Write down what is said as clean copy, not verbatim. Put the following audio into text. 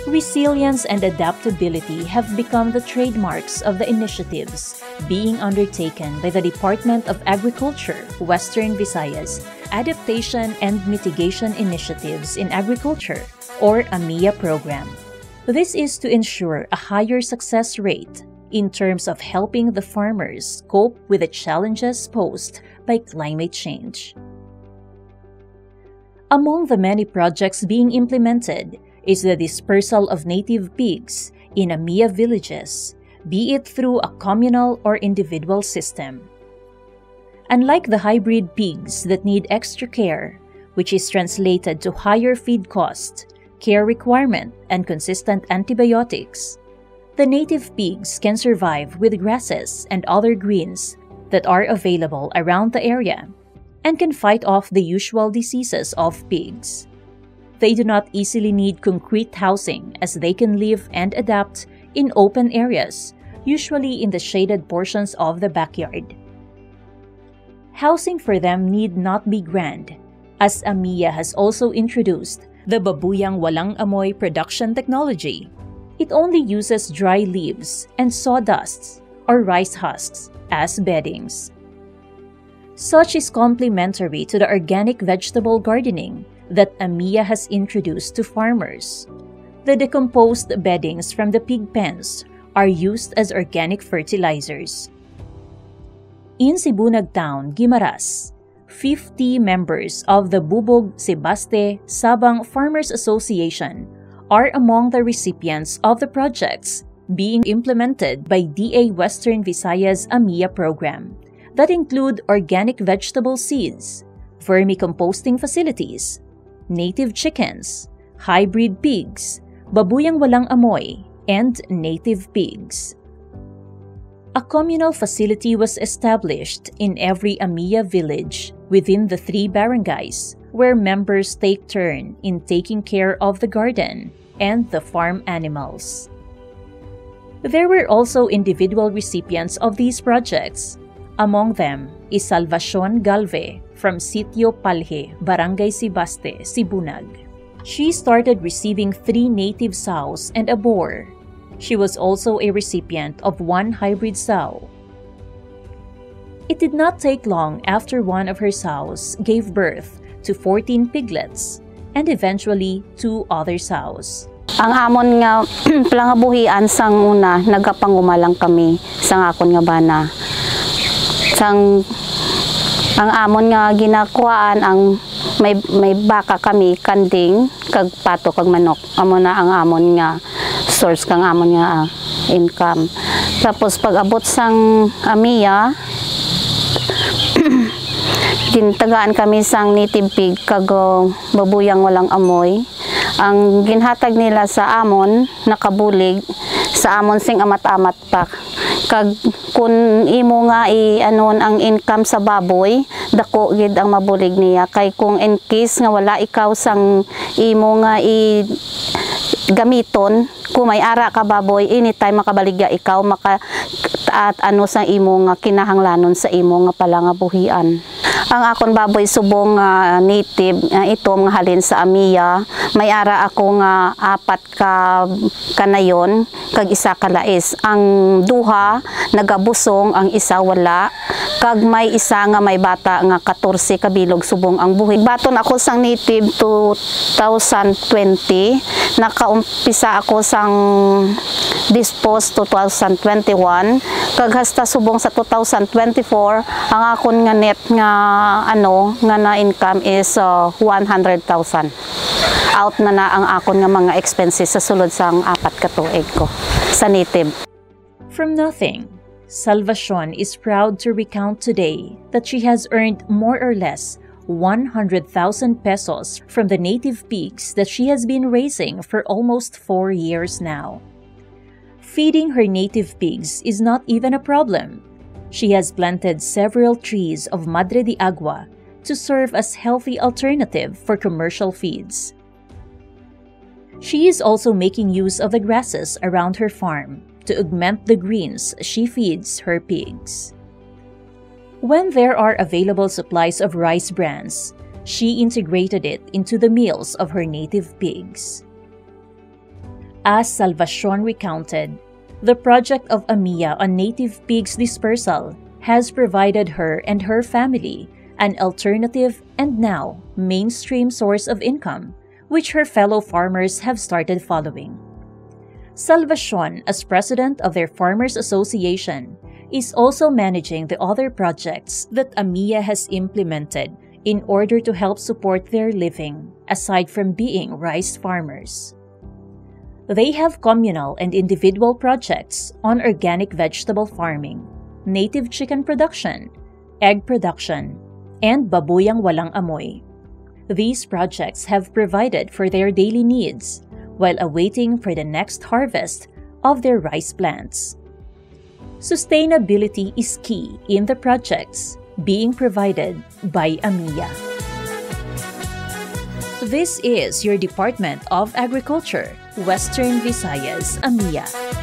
Resilience and adaptability have become the trademarks of the initiatives being undertaken by the Department of Agriculture, Western Visayas Adaptation and Mitigation Initiatives in Agriculture, or AMIA program. This is to ensure a higher success rate in terms of helping the farmers cope with the challenges posed by climate change. Among the many projects being implemented is the dispersal of native pigs in AMIA villages, be it through a communal or individual system. Unlike the hybrid pigs that need extra care, which is translated to higher feed cost, care requirement, and consistent antibiotics, the native pigs can survive with grasses and other greens that are available around the area and can fight off the usual diseases of pigs. They do not easily need concrete housing as they can live and adapt in open areas, usually in the shaded portions of the backyard. Housing for them need not be grand, as AMIA has also introduced the Babuyang Walang Amoy production technology. It only uses dry leaves and sawdusts or rice husks as beddings. Such is complementary to the organic vegetable gardening that AMIA has introduced to farmers. The decomposed beddings from the pig pens are used as organic fertilizers. In Sibunag Town, Guimaras, 50 members of the Bubog Sebaste Sabang Farmers Association are among the recipients of the projects being implemented by DA Western Visayas AMIA program that include organic vegetable seeds, vermicomposting facilities, native chickens, hybrid pigs, babuyang walang amoy, and native pigs. A communal facility was established in every AMIA village within the 3 barangays, where members take turn in taking care of the garden and the farm animals. There were also individual recipients of these projects. Among them is Salvacion Galve from Sitio Palhe, Barangay Sebaste, Sibunag. She started receiving 3 native sows and a boar. She was also a recipient of 1 hybrid sow. It did not take long after one of her sows gave birth to 14 piglets and eventually 2 other sows. Ang amon nga palangabuhian sang una nagapangumalang kami sang akon nga bana. Sang ang amon nga ginakuhaan ang may baka kami kanding kag pato kag manok. Amo na ang amon nga source kang amon nga income. Tapos pag abot sang AMIA gintagaan kami sang native pig kag babuyang walang amoy. Ang ginhatag nila sa amon nakabulig sa amon sing amat-amat pa. Kag kun imo nga anon ang income sa baboy, dako gid ang mabulig niya. Kay kung in case nga wala ikaw sang imo nga gamiton, kung may ara ka baboy, anytime makabaligya ikaw at ano sa imo nga kinahanglanon sa imo nga palangabuhian. Ang akon baboy subong native itom nga halin sa AMIA, may ara ako nga 4 ka kanayon kag 1 ka lais. Ang duha nagabusong, ang isa wala. Kag may isa nga may bata nga 14 ka bilog subong ang buhi. Baton ako sang native 2020, nakaumpisa ako sang dispose 2021, kag hasta subong sa 2024 ang akon nga net nga nga na income is 100,000. Out na ang akon nga mga expenses sa sulod sang 4 ka tuig ko sa native. From nothing, Salvacion is proud to recount today that she has earned more or less 100,000 pesos from the native pigs that she has been raising for almost 4 years now. Feeding her native pigs is not even a problem. She has planted several trees of Madre de Agua to serve as healthy alternative for commercial feeds. She is also making use of the grasses around her farm to augment the greens she feeds her pigs. When there are available supplies of rice brands, she integrated it into the meals of her native pigs. As Salvacion recounted, the project of Amiya on native pigs dispersal has provided her and her family an alternative and now mainstream source of income, which her fellow farmers have started following. Salvacion, as president of their Farmers Association, is also managing the other projects that Amiya has implemented in order to help support their living, aside from being rice farmers. They have communal and individual projects on organic vegetable farming, native chicken production, egg production, and babuyang walang amoy. These projects have provided for their daily needs while awaiting for the next harvest of their rice plants. Sustainability is key in the projects being provided by Amiya. This is your Department of Agriculture, Western Visayas, Amiya.